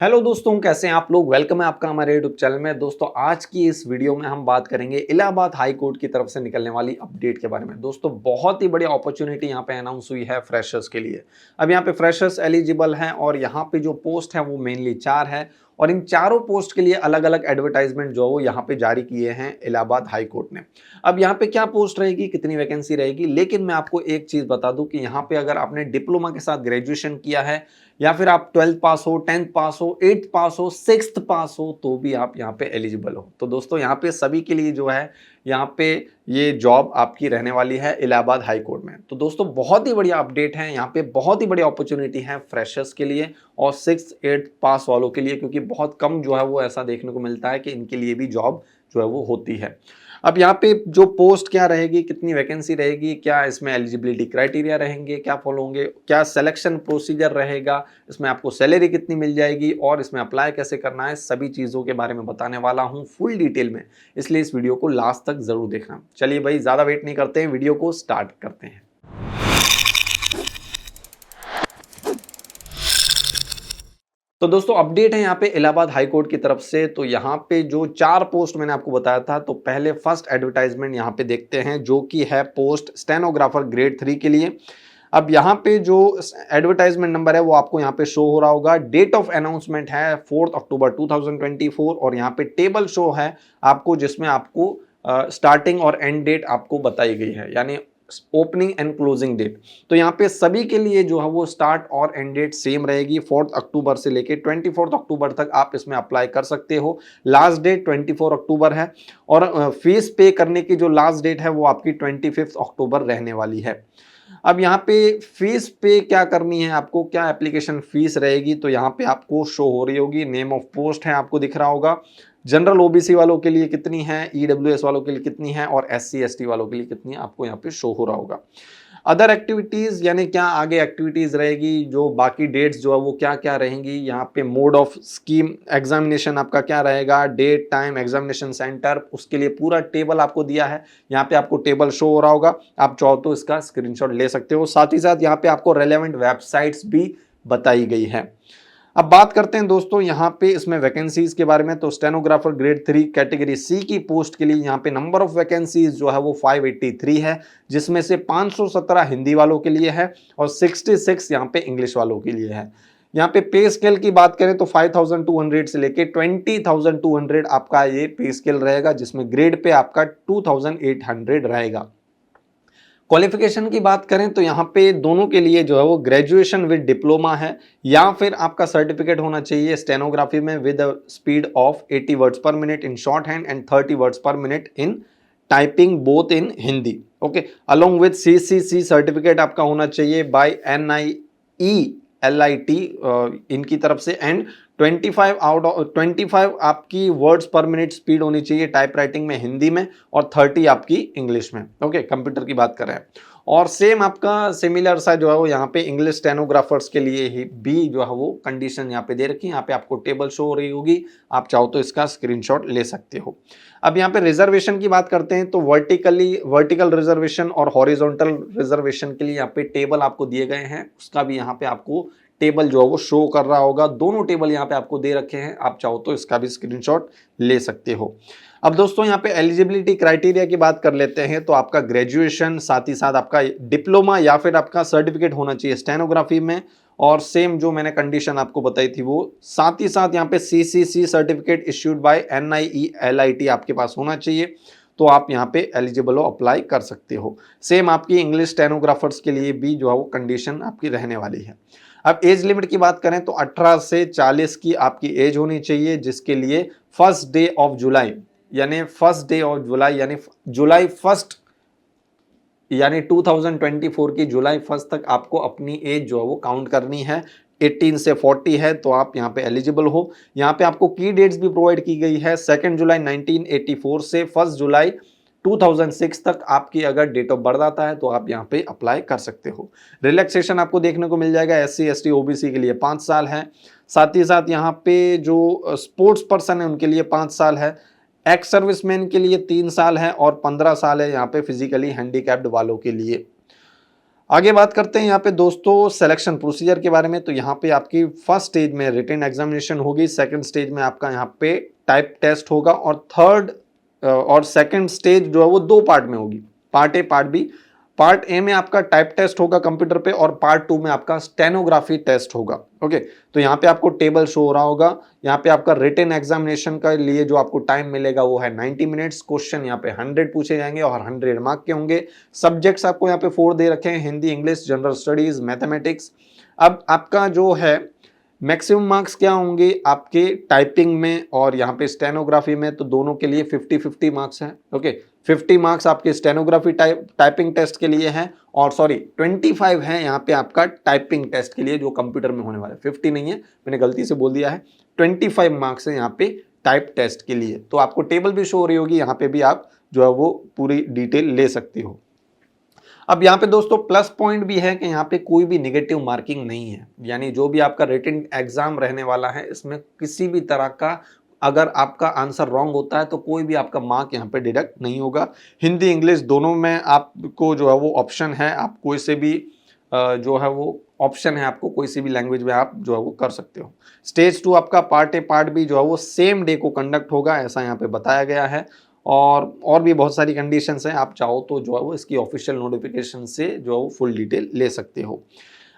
Hello दोस्तों, कैसे हैं आप लोग। वेलकम है आपका हमारे यूट्यूब चैनल में। दोस्तों आज की इस वीडियो में हम बात करेंगे इलाहाबाद हाई कोर्ट की तरफ से निकलने वाली अपडेट के बारे में। दोस्तों बहुत ही बड़ी अपॉर्चुनिटी यहाँ पे अनाउंस हुई है फ्रेशर्स के लिए। अब यहाँ पे फ्रेशर्स एलिजिबल हैं और यहाँ पे जो पोस्ट है वो मेनली 4 है और इन चारों पोस्ट के लिए अलग अलग एडवर्टाइजमेंट जो है वो यहाँ पे जारी किए हैं इलाहाबाद हाई कोर्ट ने। अब यहाँ पे क्या पोस्ट रहेगी, कितनी वैकेंसी रहेगी, लेकिन मैं आपको एक चीज बता दूं कि यहाँ पे अगर आपने डिप्लोमा के साथ ग्रेजुएशन किया है या फिर आप 12th पास हो, 10th पास हो, 8th पास हो, 6th पास हो तो भी आप यहाँ पे एलिजिबल हो। तो दोस्तों यहाँ पे सभी के लिए जो है यहाँ पे ये जॉब आपकी रहने वाली है इलाहाबाद हाई कोर्ट में। तो दोस्तों बहुत ही बढ़िया अपडेट है, यहाँ पे बहुत ही बड़ी अपॉर्चुनिटी है फ्रेशर्स के लिए और 6th 8th पास वालों के लिए, क्योंकि बहुत कम जो है वो ऐसा देखने को मिलता है कि इनके लिए भी जॉब जो है वो होती है। अब यहाँ पे जो पोस्ट क्या रहेगी, कितनी वैकेंसी रहेगी, क्या इसमें एलिजिबिलिटी क्राइटेरिया रहेंगे, क्या फॉलो होंगे, क्या सिलेक्शन प्रोसीजर रहेगा, इसमें आपको सैलरी कितनी मिल जाएगी और इसमें अप्लाई कैसे करना है, सभी चीज़ों के बारे में बताने वाला हूँ फुल डिटेल में। इसलिए इस वीडियो को लास्ट तक जरूर देखना। चलिए भाई ज़्यादा वेट नहीं करते हैं, वीडियो को स्टार्ट करते हैं। तो दोस्तों अपडेट है यहाँ पे इलाहाबाद हाई कोर्ट की तरफ से। तो यहाँ पे जो 4 पोस्ट मैंने आपको बताया था, तो पहले फर्स्ट एडवर्टाइजमेंट यहाँ पे देखते हैं जो कि है पोस्ट स्टेनोग्राफर ग्रेड 3 के लिए। अब यहाँ पे जो एडवर्टाइजमेंट नंबर है वो आपको यहाँ पे शो हो रहा होगा। डेट ऑफ अनाउंसमेंट है 4 अक्टूबर 2024 और यहाँ पे टेबल शो है आपको, जिसमें आपको स्टार्टिंग और एंड डेट आपको बताई गई है, यानी ओपनिंग एंड क्लोजिंग डेट। तो यहाँ पे सभी के लिए जो है वो स्टार्ट और एंड डेट सेम रहेगी। 4 अक्टूबर से लेके 24 अक्टूबर तक आप इसमें अप्लाई कर सकते हो। लास्ट डेट 24 अक्टूबर है और फीस पे करने की जो लास्ट डेट है वो आपकी 25 अक्टूबर रहने वाली है। अब यहाँ पे फीस पे क्या करनी है आपको, क्या एप्लीकेशन फीस रहेगी, तो यहाँ पे आपको शो हो रही होगी। नेम ऑफ पोस्ट है आपको दिख रहा होगा। जनरल ओबीसी वालों के लिए कितनी है, ईडब्ल्यूएस वालों के लिए कितनी है और एससी एसटी वालों के लिए कितनी है, आपको यहाँ पे शो हो रहा होगा। अदर एक्टिविटीज यानी क्या आगे एक्टिविटीज रहेगी, जो बाकी डेट्स जो है वो क्या क्या रहेंगी, यहाँ पे मोड ऑफ स्कीम एग्जामिनेशन आपका क्या रहेगा, डेट टाइम एग्जामिनेशन सेंटर, उसके लिए पूरा टेबल आपको दिया है। यहाँ पे आपको टेबल शो हो रहा होगा, आप चाहो तो इसका स्क्रीनशॉट ले सकते हो। साथ ही साथ यहाँ पे आपको रेलेवेंट वेबसाइट्स भी बताई गई है। अब बात करते हैं दोस्तों यहाँ पे इसमें वैकेंसीज के बारे में। तो स्टेनोग्राफर ग्रेड 3 कैटेगरी सी की पोस्ट के लिए यहाँ पे नंबर ऑफ वैकेंसीज जो है वो 583 है, जिसमें से 517 हिंदी वालों के लिए है और 66 यहाँ पे इंग्लिश वालों के लिए है। यहाँ पे पे स्केल की बात करें तो 5200 से लेके 20200 आपका ये पे स्केल रहेगा, जिसमें ग्रेड पे आपका 2800 रहेगा। क्वालिफिकेशन की बात करें तो यहाँ पे दोनों के लिए जो है वो ग्रेजुएशन विद डिप्लोमा है या फिर आपका सर्टिफिकेट होना चाहिए स्टेनोग्राफी में विद स्पीड ऑफ 80 वर्ड्स पर minute in short hand and 30 words पर minute in typing both in Hindi. Okay, along with CCC certificate आपका होना चाहिए बाय NIELIT इनकी तरफ से एंड 25 आपकी वर्ड्स पर मिनट स्पीड होनी चाहिए टाइप राइटिंग में हिंदी में और 30 आपकी इंग्लिश में। ओके, कंप्यूटर की बात कर रहे हैं। और सेम आपका सिमिलर सा जो है वो यहाँ पे इंग्लिश स्टेनोग्राफर्स के लिए ही भी जो है वो कंडीशन यहाँ पे दे रखी है। यहाँ पे आपको टेबल शो हो रही होगी, आप चाहो तो इसका स्क्रीनशॉट ले सकते हो। अब यहाँ पे रिजर्वेशन की बात करते हैं तो वर्टिकल रिजर्वेशन और हॉरिजॉन्टल रिजर्वेशन के लिए यहाँ पे टेबल आपको दिए गए हैं, उसका भी यहाँ पे आपको टेबल जो है वो शो कर रहा होगा। दोनों टेबल यहाँ पे आपको दे रखे हैं, आप चाहो तो इसका भी स्क्रीनशॉट ले सकते हो। अब दोस्तों यहाँ पे एलिजिबिलिटी क्राइटेरिया की बात कर लेते हैं। तो आपका ग्रेजुएशन, साथ ही साथ आपका डिप्लोमा या फिर आपका सर्टिफिकेट होना चाहिए स्टेनोग्राफी में और सेम जो मैंने कंडीशन आपको बताई थी वो। साथ ही साथ यहाँ पे CCC certificate issued by NIELIT आपके पास होना चाहिए, तो आप यहाँ पे एलिजिबल हो, अप्लाई कर सकते हो। सेम आपकी इंग्लिश स्टेनोग्राफर्स के लिए भी जो है वो कंडीशन आपकी रहने वाली है। अब एज लिमिट की बात करें तो 18 से 40 की आपकी एज होनी चाहिए, जिसके लिए फर्स्ट डे ऑफ जुलाई यानी जुलाई 1 यानी 2024 की जुलाई 1 तक आपको अपनी एज जो है वो काउंट करनी है। 18 से 40 है तो आप यहाँ पे एलिजिबल हो। यहाँ पे आपको की डेट्स भी प्रोवाइड की गई है। 2 जुलाई 1984 से 1 जुलाई 2006 तक आपकी अगर डेट ऑफ बर्थ आता है तो आप यहाँ पे अप्लाई कर सकते हो। रिलैक्सेशन आपको देखने को मिल जाएगा। SC ST OBC के लिए 5 साल है। साथ ही साथ यहाँ पे जो स्पोर्ट्स पर्सन है उनके लिए 5 साल है। एक्स सर्विसमैन के लिए 3 साल है और 15 साल है यहाँ पे फिजिकली हैंडीकैप्ड वालों के लिए। आगे बात करते हैं यहाँ पे दोस्तों सिलेक्शन प्रोसीजर के बारे में। तो यहाँ पे आपकी फर्स्ट स्टेज में रिटन एग्जामिनेशन होगी, सेकंड स्टेज में आपका यहाँ पे टाइप टेस्ट होगा और थर्ड और सेकंड स्टेज जो है वो 2 पार्ट में होगी, part A part B. Part A में आपका टाइप टेस्ट होगा कंप्यूटर पे और पार्ट 2 में आपका स्टेनोग्राफी टेस्ट होगा। ओके, तो यहाँ पे आपको टेबल शो हो रहा होगा। यहाँ पे आपका रिटन एग्जामिनेशन का लिए जो आपको टाइम मिलेगा वो है 90 मिनट्स। क्वेश्चन यहाँ पे 100 पूछे जाएंगे और 100 मार्क के होंगे। सब्जेक्ट्स आपको यहाँ पे 4 दे रखे हैं, Hindi, English, general studies, mathematics. अब आपका जो है मैक्सिमम मार्क्स क्या होंगे आपके टाइपिंग में और यहाँ पे स्टेनोग्राफी में, तो दोनों के लिए 50-50 मार्क्स हैं। ओके, 50 मार्क्स आपके स्टेनोग्राफी टाइपिंग टेस्ट के लिए हैं और 25 है यहाँ पे आपका टाइपिंग टेस्ट के लिए जो कंप्यूटर में होने वाला है। 50 नहीं है, मैंने गलती से बोल दिया है, 25 मार्क्स है यहाँ पे टाइप टेस्ट के लिए। तो आपको टेबल भी शो हो रही होगी, यहाँ पे भी आप जो है वो पूरी डिटेल ले सकते हो। अब यहाँ पे दोस्तों प्लस पॉइंट भी है कि यहाँ पे कोई भी नेगेटिव मार्किंग नहीं है, यानी जो भी आपका रिटन एग्जाम रहने वाला है इसमें किसी भी तरह का अगर आपका आंसर रॉन्ग होता है तो कोई भी आपका मार्क यहाँ पे डिडक्ट नहीं होगा। हिंदी इंग्लिश दोनों में आपको जो है वो ऑप्शन है, आप कोई से भी जो है वो ऑप्शन है, आपको कोई सी भी लैंग्वेज में आप जो है वो कर सकते हो। स्टेज 2 आपका पार्ट ए पार्ट बी जो है वो सेम डे को कंडक्ट होगा, ऐसा यहाँ पे बताया गया है। और भी बहुत सारी कंडीशंस हैं, आप चाहो तो जो है वो इसकी ऑफिशियल नोटिफिकेशन से जो है वो फुल डिटेल ले सकते हो।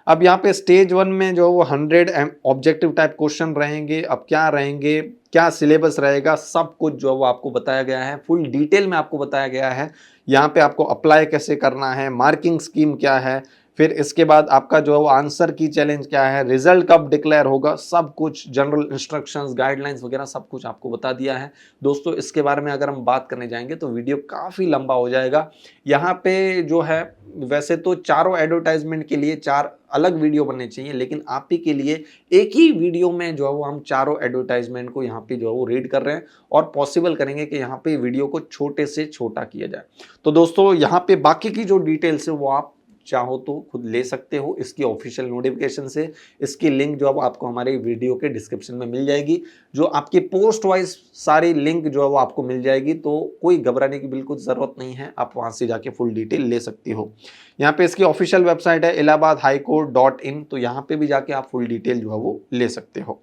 अब यहाँ पे स्टेज 1 में जो है वो 100 ऑब्जेक्टिव टाइप क्वेश्चन रहेंगे। अब क्या रहेंगे, क्या सिलेबस रहेगा, सब कुछ जो है वो आपको बताया गया है, फुल डिटेल में आपको बताया गया है। यहाँ पे आपको अप्लाई कैसे करना है, मार्किंग स्कीम क्या है, फिर इसके बाद आपका जो है वो आंसर की चैलेंज क्या है, रिजल्ट कब डिक्लेयर होगा, सब कुछ जनरल इंस्ट्रक्शंस, गाइडलाइंस वगैरह सब कुछ आपको बता दिया है। दोस्तों इसके बारे में अगर हम बात करने जाएंगे तो वीडियो काफ़ी लंबा हो जाएगा। यहाँ पे जो है वैसे तो चारों एडवर्टाइजमेंट के लिए 4 अलग वीडियो बनने चाहिए, लेकिन आप ही के लिए एक ही वीडियो में जो है वो हम चारों एडवर्टाइजमेंट को यहाँ पे जो है वो रीड कर रहे हैं और पॉसिबल करेंगे कि यहाँ पे वीडियो को छोटे से छोटा किया जाए। तो दोस्तों यहाँ पे बाकी की जो डिटेल्स है वो आप चाहो तो खुद ले सकते हो इसकी ऑफिशियल नोटिफिकेशन से। इसकी लिंक जो है आपको हमारे वीडियो के डिस्क्रिप्शन में मिल जाएगी, जो आपकी पोस्ट वाइज सारी लिंक जो है वो आपको मिल जाएगी। तो कोई घबराने की बिल्कुल ज़रूरत नहीं है, आप वहाँ से जाके फुल डिटेल ले सकती हो। यहाँ पे इसकी ऑफिशियल वेबसाइट है illahabadhighcourt.in, तो यहाँ पे भी जाके आप फुल डिटेल जो है वो ले सकते हो।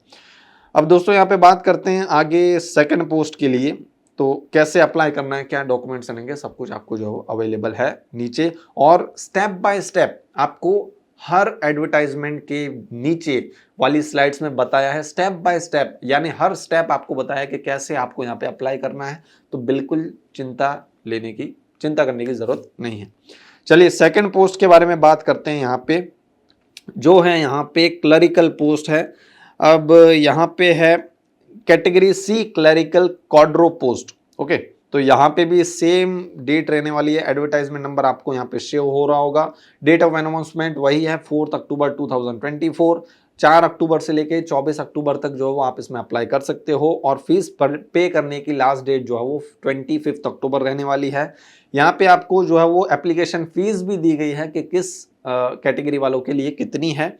अब दोस्तों यहाँ पे बात करते हैं आगे सेकंड पोस्ट के लिए, तो कैसे अप्लाई करना है, क्या डॉक्यूमेंट्स लगेंगे, सब कुछ आपको जो अवेलेबल है नीचे। और स्टेप बाय स्टेप आपको हर एडवर्टाइजमेंट के नीचे वाली स्लाइड्स में बताया है, स्टेप बाय स्टेप, यानी हर स्टेप आपको बताया कि कैसे आपको यहाँ पे अप्लाई करना है। तो बिल्कुल चिंता करने की जरूरत नहीं है। चलिए सेकंड पोस्ट के बारे में बात करते हैं। यहाँ पे जो है यहाँ पे क्लरिकल पोस्ट है। अब यहाँ पे है category C clerical cadre post. Okay, तो यहाँ पे भी सेम डेट रहने वाली है। एडवर्टाइजमेंट नंबर आपको यहाँ पे शो हो रहा होगा। डेट ऑफ अनाउंसमेंट वही है 4 अक्टूबर 2024। 4 अक्टूबर से लेके 24 अक्टूबर तक जो है वो आप इसमें अप्लाई कर सकते हो और फीस पे करने की लास्ट डेट जो है वो 25 अक्टूबर रहने वाली है। यहाँ पे आपको जो है वो एप्लीकेशन फीस भी दी गई है कि किस कैटेगरी वालों के लिए कितनी है।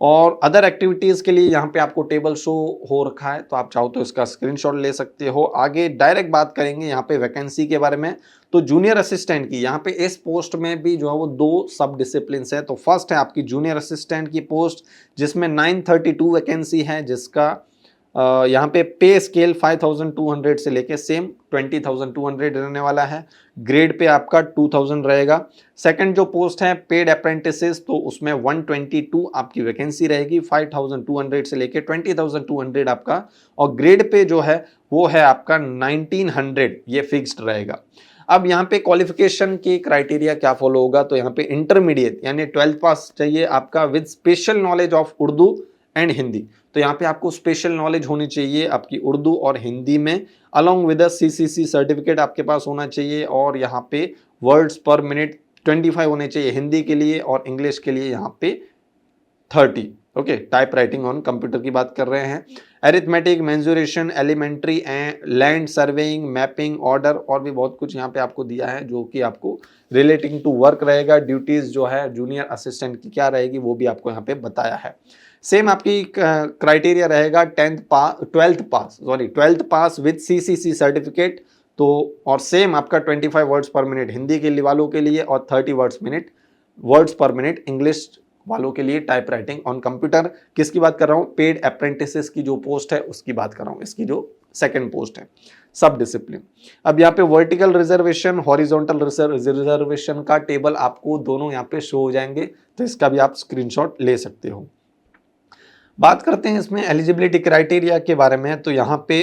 और अदर एक्टिविटीज़ के लिए यहाँ पे आपको टेबल शो हो रखा है, तो आप चाहो तो इसका स्क्रीनशॉट ले सकते हो। आगे डायरेक्ट बात करेंगे यहाँ पे वैकेंसी के बारे में। तो जूनियर असिस्टेंट की यहाँ पे इस पोस्ट में भी जो है वो 2 सब डिसिप्लिन है। तो फर्स्ट है आपकी जूनियर असिस्टेंट की पोस्ट जिसमें 932 वैकेंसी है, जिसका यहाँ पे पे स्केल 5200 से लेके सेम 20200 रहने वाला है। ग्रेड पे आपका 2000 रहेगा। सेकंड जो पोस्ट है पेड अप्रेंटिसेस, तो उसमें 122 आपकी वैकेंसी रहेगी, 5200 से लेके 20200 आपका, और ग्रेड पे जो है वो है आपका 1900, ये फिक्स्ड रहेगा। अब यहाँ पे क्वालिफिकेशन की क्राइटेरिया क्या फॉलो होगा, तो यहाँ पे इंटरमीडिएट यानी 12th पास चाहिए आपका with special knowledge of Urdu and Hindi. तो यहाँ पे आपको स्पेशल नॉलेज होनी चाहिए आपकी उर्दू और हिंदी में, अलॉन्ग विद CCC सर्टिफिकेट आपके पास होना चाहिए। और यहाँ पे वर्ड्स पर मिनट 25 होने चाहिए हिंदी के लिए, और इंग्लिश के लिए यहाँ पे 30। Okay, type writing on computer की बात कर रहे हैं। Arithmetic, mensuration, elementary and land surveying, mapping, order, और भी बहुत कुछ यहाँ पे आपको दिया है जो कि आपको रिलेटिंग टू वर्क रहेगा। ड्यूटीज जो है जूनियर असिस्टेंट की क्या रहेगी वो भी आपको यहाँ पे बताया है। सेम आपकी क्राइटेरिया रहेगा 12th pass with CCC certificate. तो और सेम आपका 25 वर्ड्स पर मिनट हिंदी के लिए वालों के लिए और 30 वर्ड्स मिनट वर्ड्स पर मिनट इंग्लिश वालों के लिए टाइप राइटिंग ऑन कंप्यूटर। किसकी बात कर रहा हूँ? पेड अप्रेंटिसेस की जो पोस्ट है उसकी बात कर रहा हूँ, इसकी जो सेकंड पोस्ट है, सब डिसिप्लिन। अब यहाँ पे वर्टिकल रिजर्वेशन, हॉरिजॉन्टल रिजर्वेशन का टेबल आपको दोनों यहाँ पे शो हो जाएंगे, तो इसका भी आप स्क्रीनशॉट ले सकते हो। बात करते हैं इसमें एलिजिबिलिटी क्राइटेरिया के बारे में। तो यहाँ पे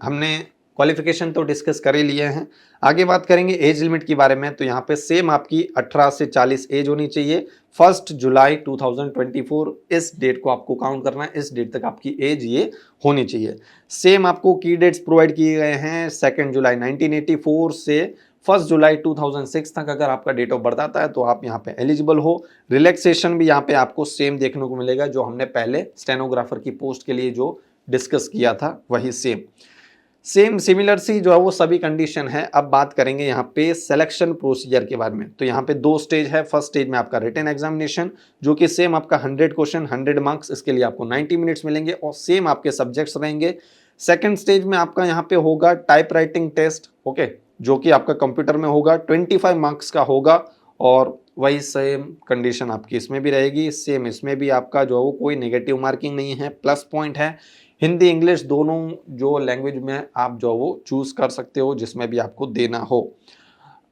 हमने क्वालिफिकेशन तो डिस्कस कर ही लिए हैं, आगे बात करेंगे एज लिमिट के बारे में। तो यहाँ पे सेम आपकी 18 से 40 एज होनी चाहिए। 1 जुलाई 2024 इस डेट को आपको काउंट करना है, इस डेट तक आपकी एज ये होनी चाहिए। सेम आपको की डेट्स प्रोवाइड किए गए हैं 2 जुलाई 1984 से 1 जुलाई 2006 तक अगर आपका डेट ऑफ बर्थ आता है तो आप यहाँ पे एलिजिबल हो। रिलैक्सेशन भी यहाँ पे आपको सेम देखने को मिलेगा जो हमने पहले स्टेनोग्राफर की पोस्ट के लिए जो डिस्कस किया था, वही सेम सिमिलर सी जो है वो सभी कंडीशन है। अब बात करेंगे यहाँ पे सिलेक्शन प्रोसीजर के बारे में। तो यहाँ पे 2 स्टेज है। फर्स्ट स्टेज में आपका रिटन एग्जामिनेशन जो कि सेम आपका 100 क्वेश्चन 100 मार्क्स, इसके लिए आपको 90 मिनट्स मिलेंगे और सेम आपके सब्जेक्ट्स रहेंगे। सेकंड स्टेज में आपका यहाँ पे होगा टाइप राइटिंग टेस्ट, ओके, जो कि आपका कंप्यूटर में होगा, 25 मार्क्स का होगा और वही सेम कंडीशन आपकी इसमें भी रहेगी। सेम इसमें भी आपका जो है वो कोई नेगेटिव मार्किंग नहीं है, प्लस पॉइंट है। हिंदी इंग्लिश दोनों जो लैंग्वेज में आप जो वो चूज कर सकते हो जिसमें भी आपको देना हो।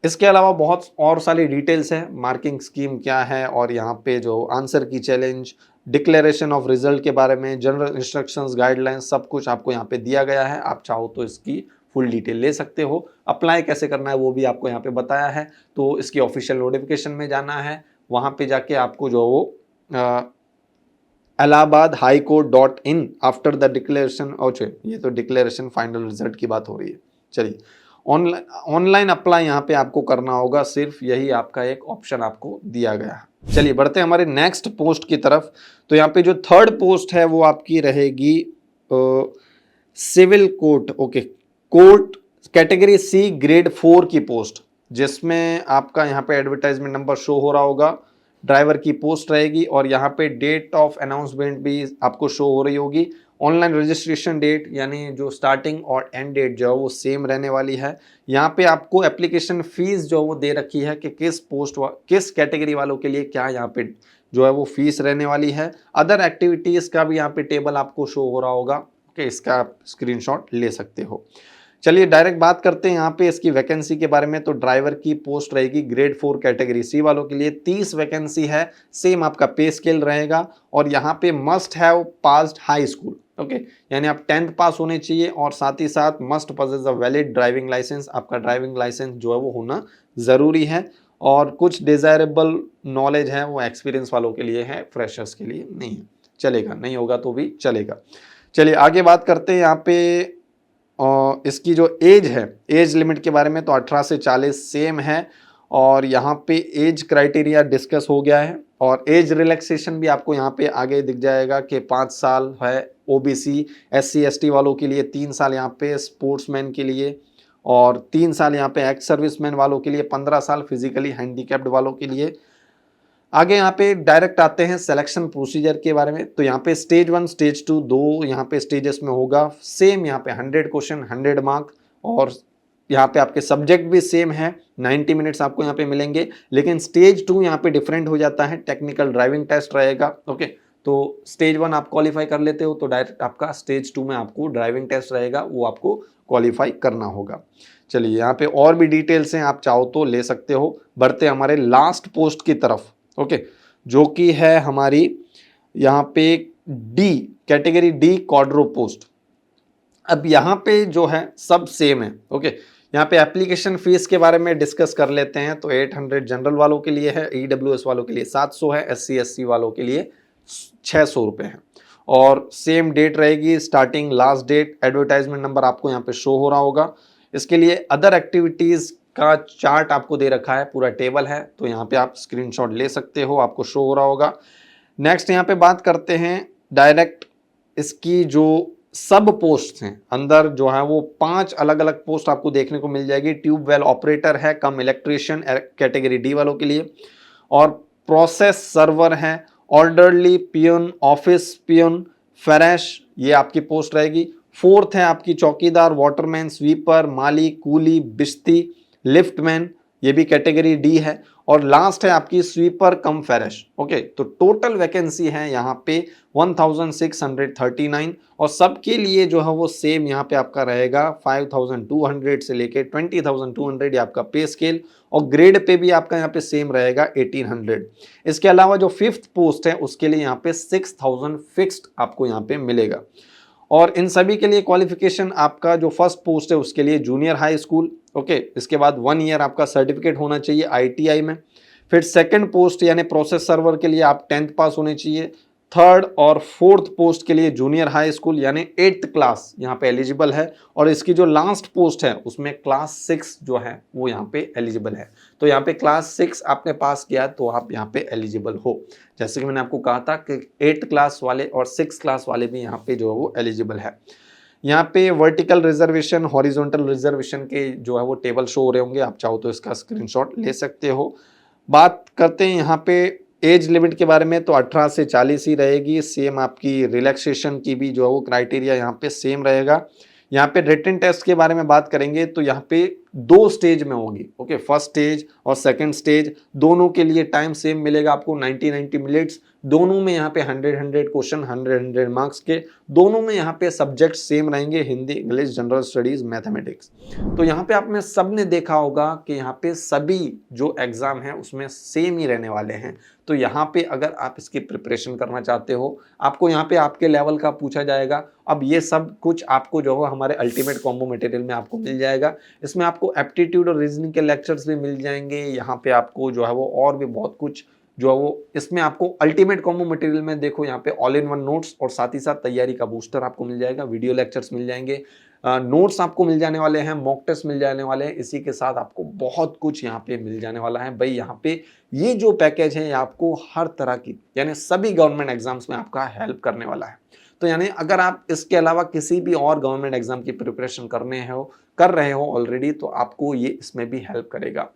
इसके अलावा बहुत और सारी डिटेल्स है, मार्किंग स्कीम क्या है और यहाँ पे जो आंसर की चैलेंज, डिक्लेरेशन ऑफ रिजल्ट के बारे में, जनरल इंस्ट्रक्शंस, गाइडलाइंस, सब कुछ आपको यहाँ पे दिया गया है। आप चाहो तो इसकी फुल डिटेल ले सकते हो। अप्लाई कैसे करना है वो भी आपको यहाँ पे बताया है। तो इसकी ऑफिशियल नोटिफिकेशन में जाना है, वहाँ पे जाके आपको जो वो allahabadhighcourt.in आफ्टर द डिक्लेरेशन, और ये तो डिक्लेरेशन फाइनल रिजल्ट की बात हो रही है। चलिए, ऑनलाइन अप्लाई यहाँ पे आपको करना होगा, सिर्फ यही आपका एक ऑप्शन आपको दिया गया है। चलिए बढ़ते हैं हमारे नेक्स्ट पोस्ट की तरफ। तो यहाँ पे जो थर्ड पोस्ट है वो आपकी रहेगी civil court, okay, court category C grade 4 की पोस्ट, जिसमें आपका यहाँ पे एडवर्टाइजमेंट नंबर शो हो रहा होगा, ड्राइवर की पोस्ट रहेगी और यहाँ पे डेट ऑफ अनाउंसमेंट भी आपको शो हो रही होगी। ऑनलाइन रजिस्ट्रेशन डेट यानी जो स्टार्टिंग और एंड डेट जो है वो सेम रहने वाली है। यहाँ पे आपको एप्लीकेशन फीस जो वो दे रखी है कि किस कैटेगरी वालों के लिए क्या यहाँ पे जो है वो फीस रहने वाली है। अदर एक्टिविटीज़ का भी यहाँ पे टेबल आपको शो हो रहा होगा, ओके, इसका आप स्क्रीनशॉट ले सकते हो। चलिए डायरेक्ट बात करते हैं यहाँ पे इसकी वैकेंसी के बारे में। तो ड्राइवर की पोस्ट रहेगी ग्रेड 4 कैटेगरी सी वालों के लिए, 30 वैकेंसी है। सेम आपका पे स्केल रहेगा और यहाँ पे must have passed high school, okay, यानी आप 10th पास होने चाहिए और साथ ही साथ must possess a valid driving licence, आपका ड्राइविंग लाइसेंस जो है वो होना ज़रूरी है। और कुछ डिज़ायरेबल नॉलेज है वो एक्सपीरियंस वालों के लिए है, फ्रेशर्स के लिए नहीं है, चलेगा, नहीं होगा तो भी चलेगा। चलिए आगे बात करते हैं यहाँ पे और इसकी जो एज है, एज लिमिट के बारे में। तो 18 से 40 सेम है और यहाँ पे एज क्राइटेरिया डिस्कस हो गया है और एज रिलैक्सेशन भी आपको यहाँ पे आगे दिख जाएगा कि 5 साल है ओबीसी SC ST वालों के लिए, 3 साल यहाँ पे स्पोर्ट्समैन के लिए और 3 साल यहाँ पे एक्स सर्विसमैन वालों के लिए, 15 साल फिजिकली हैंडीकैप्ड वालों के लिए। आगे यहाँ पे डायरेक्ट आते हैं सिलेक्शन प्रोसीजर के बारे में। तो यहाँ पे स्टेज 1 स्टेज 2 दो यहाँ पे स्टेजेस में होगा। सेम यहाँ पे 100 क्वेश्चन 100 मार्क और यहाँ पे आपके सब्जेक्ट भी सेम है, 90 मिनट्स आपको यहाँ पे मिलेंगे। लेकिन स्टेज 2 यहाँ पे डिफरेंट हो जाता है, टेक्निकल ड्राइविंग टेस्ट रहेगा, ओके। तो स्टेज 1 आप क्वालिफाई कर लेते हो तो डायरेक्ट आपका स्टेज 2 में आपको ड्राइविंग टेस्ट रहेगा, वो आपको क्वालिफाई करना होगा। चलिए यहाँ पे और भी डिटेल्स हैं, आप चाहो तो ले सकते हो। बढ़ते हमारे लास्ट पोस्ट की तरफ, ओके, जो कि है हमारी यहाँ पे D category D Quadro post. अब यहाँ पे जो है सब सेम है, ओके। यहाँ पे एप्लीकेशन फीस के बारे में डिस्कस कर लेते हैं। तो 800 जनरल वालों के लिए है, EWS वालों के लिए 700 है, SC SC वालों के लिए 600 रुपये है और सेम डेट रहेगी, starting last date. Advertisement number आपको यहाँ पे शो हो रहा होगा। इसके लिए अदर एक्टिविटीज़ का चार्ट आपको दे रखा है, पूरा टेबल है, तो यहाँ पे आप स्क्रीनशॉट ले सकते हो, आपको शो हो रहा होगा। नेक्स्ट यहाँ पे बात करते हैं डायरेक्ट इसकी जो सब पोस्ट हैं, अंदर जो है वो 5 अलग अलग पोस्ट आपको देखने को मिल जाएगी। ट्यूब वेल ऑपरेटर है, कम इलेक्ट्रिशियन कैटेगरी डी वालों के लिए, और प्रोसेस सर्वर है, ऑर्डरली पियन, ऑफिस पियन, फ्रेश, ये आपकी पोस्ट रहेगी। 4th है आपकी चौकीदार, वाटरमैन, स्वीपर, माली, कूली, बिश्ती, लिफ्टमैन, ये भी कैटेगरी डी है। और लास्ट है आपकी स्वीपर कम फेरेश। ओके, तो टोटल वैकेंसी है यहाँ पे 1639 और सबके लिए जो है वो सेम यहाँ पे आपका रहेगा 5200 से लेके 20200 ये आपका पे स्केल, और ग्रेड पे भी आपका यहाँ पे सेम रहेगा 1800। इसके अलावा जो 5th पोस्ट है उसके लिए यहाँ पे 6000 फिक्स्ड आपको यहाँ पे मिलेगा। और इन सभी के लिए क्वालिफिकेशन आपका जो फर्स्ट पोस्ट है उसके लिए जूनियर हाई स्कूल, ओके, इसके बाद 1 ईयर आपका सर्टिफिकेट होना चाहिए आईटीआई में। फिर सेकंड पोस्ट यानी प्रोसेस सर्वर के लिए आप 10th पास होने चाहिए। थर्ड और फोर्थ पोस्ट के लिए जूनियर हाई स्कूल यानी 8th क्लास यहाँ पे एलिजिबल है, और इसकी जो लास्ट पोस्ट है उसमें क्लास 6 जो है वो यहाँ पे एलिजिबल है। तो यहाँ पे क्लास 6 आपने पास किया तो आप यहाँ पे एलिजिबल हो। जैसे कि मैंने आपको कहा था कि 8th क्लास वाले और 6th क्लास वाले भी यहाँ पे जो है वो एलिजिबल है। यहाँ पे वर्टिकल रिजर्वेशन हॉरिजॉन्टल रिजर्वेशन के जो है वो टेबल शो हो रहे होंगे, आप चाहो तो इसका स्क्रीनशॉट ले सकते हो। बात करते हैं यहाँ पे एज लिमिट के बारे में, तो 18 से 40 ही रहेगी। सेम आपकी रिलैक्सेशन की भी जो है वो क्राइटेरिया यहाँ पे सेम रहेगा। यहाँ पे रिटन टेस्ट के बारे में बात करेंगे तो यहाँ पे 2 स्टेज में होगी, ओके, फर्स्ट स्टेज और सेकंड स्टेज, दोनों के लिए टाइम सेम मिलेगा आपको 90 मिनट्स। दोनों में यहाँ पे 100 क्वेश्चन 100 मार्क्स के, दोनों में यहाँ पे सब्जेक्ट सेम रहेंगे, Hindi, English, general studies, mathematics. तो यहाँ पे आपने सबने देखा होगा कि यहाँ पे सभी जो एग्जाम है उसमें सेम ही रहने वाले हैं। तो यहाँ पे अगर आप इसकी प्रिपरेशन करना चाहते हो, आपको यहाँ पे आपके लेवल का पूछा जाएगा। अब ये सब कुछ आपको जो है हमारे अल्टीमेट कॉम्बो मटेरियल में आपको मिल जाएगा। इसमें आपको एप्टीट्यूड और रीजनिंग के लेक्चर्स भी मिल जाएंगे। यहाँ पे आपको जो है वो और भी बहुत कुछ जो है वो इसमें आपको अल्टीमेट कॉम्बो मटेरियल में देखो यहाँ पे ऑल इन वन नोट्स और साथ ही साथ तैयारी का बूस्टर आपको मिल जाएगा, वीडियो लेक्चर्स मिल जाएंगे, नोट्स आपको मिल जाने वाले हैं, मॉक टेस्ट मिल जाने वाले हैं। इसी के साथ आपको बहुत कुछ यहाँ पे मिल जाने वाला है। भाई यहाँ पे ये जो पैकेज है ये आपको हर तरह की यानी सभी गवर्नमेंट एग्जाम्स में आपका हेल्प करने वाला है। तो यानी अगर आप इसके अलावा किसी भी और गवर्नमेंट एग्जाम की प्रिपरेशन कर रहे हो ऑलरेडी, तो आपको ये इसमें भी हेल्प करेगा।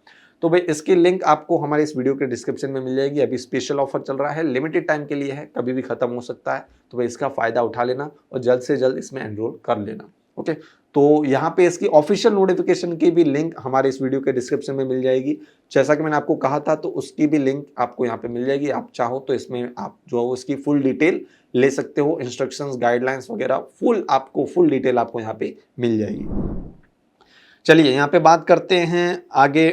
तो भाई इसकी लिंक आपको हमारे इस वीडियो के डिस्क्रिप्शन में मिल जाएगी। अभी स्पेशल ऑफर चल रहा है, लिमिटेड टाइम के लिए है, कभी भी खत्म हो सकता है। तो भाई इसका फायदा उठा लेना और जल्द से जल्द इसमें एनरोल कर लेना। ओके, तो यहाँ पे इसकी ऑफिशियल नोटिफिकेशन की भी लिंक हमारे इस वीडियो के डिस्क्रिप्शन में मिल जाएगी। जैसा कि मैंने आपको कहा था, तो उसकी भी लिंक आपको यहाँ पे मिल जाएगी। आप चाहो तो इसमें आप जो है उसकी फुल डिटेल ले सकते हो, इंस्ट्रक्शंस, गाइडलाइंस वगैरह फुल डिटेल आपको यहाँ पे मिल जाएगी। चलिए यहाँ पे बात करते हैं आगे।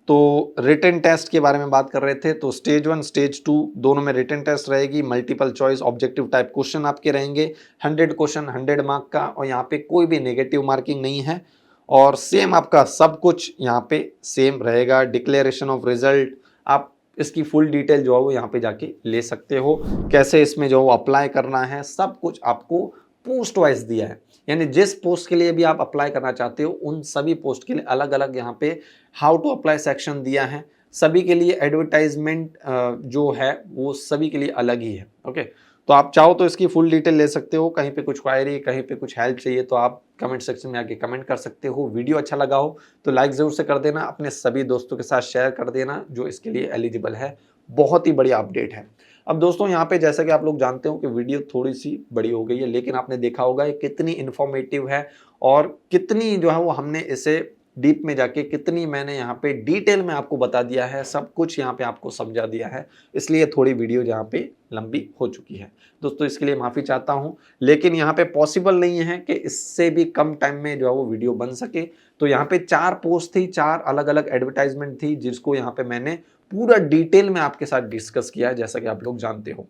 तो रिटन टेस्ट के बारे में बात कर रहे थे, तो स्टेज 1 स्टेज 2 दोनों में रिटन टेस्ट रहेगी। Multiple choice objective type question आपके रहेंगे, 100 क्वेश्चन 100 मार्क का, और यहाँ पे कोई भी नेगेटिव मार्किंग नहीं है। और सेम आपका सब कुछ यहाँ पे सेम रहेगा। डिक्लेरेशन ऑफ रिजल्ट, आप इसकी फुल डिटेल जो है वो यहाँ पे जाके ले सकते हो। कैसे इसमें जो अप्लाई करना है सब कुछ आपको पोस्ट वाइज दिया है, यानी जिस पोस्ट के लिए भी आप अप्लाई करना चाहते हो उन सभी पोस्ट के लिए अलग अलग यहाँ पे हाउ टू अप्लाई सेक्शन दिया है। सभी के लिए एडवर्टाइजमेंट जो है वो सभी के लिए अलग ही है। ओके, तो आप चाहो तो इसकी फुल डिटेल ले सकते हो। कहीं पे कुछ क्वायरी, कहीं पे कुछ हेल्प चाहिए तो आप कमेंट सेक्शन में आके कमेंट कर सकते हो। वीडियो अच्छा लगा हो तो लाइक ज़रूर से कर देना, अपने सभी दोस्तों के साथ शेयर कर देना जो इसके लिए एलिजिबल है। बहुत ही बढ़िया अपडेट है। अब दोस्तों यहाँ पे जैसा कि आप लोग जानते हो कि वीडियो थोड़ी सी बड़ी हो गई है, लेकिन आपने देखा होगा ये कितनी इन्फॉर्मेटिव है और कितनी जो है वो हमने इसे डीप में जाके कितनी मैंने यहाँ पे डिटेल में आपको बता दिया है, सब कुछ यहाँ पे आपको समझा दिया है। इसलिए थोड़ी वीडियो यहाँ पे लंबी हो चुकी है दोस्तों, इसके लिए माफ़ी चाहता हूँ। लेकिन यहाँ पे पॉसिबल नहीं है कि इससे भी कम टाइम में जो है वो वीडियो बन सके। तो यहाँ पे 4 पोस्ट थी, 4 अलग अलग एडवर्टाइजमेंट थी, जिसको यहाँ पे मैंने पूरा डिटेल में आपके साथ डिस्कस किया है, जैसा कि आप लोग जानते हो।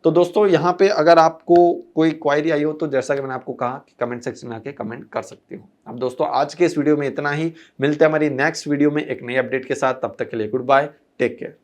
तो दोस्तों यहाँ पे अगर आपको कोई क्वायरी आई हो तो जैसा कि मैंने आपको कहा कि कमेंट सेक्शन में आके कमेंट कर सकते हो। अब दोस्तों आज के इस वीडियो में इतना ही, मिलते हैं हमारी नेक्स्ट वीडियो में एक नई अपडेट के साथ। तब तक के लिए गुड बाय, टेक केयर।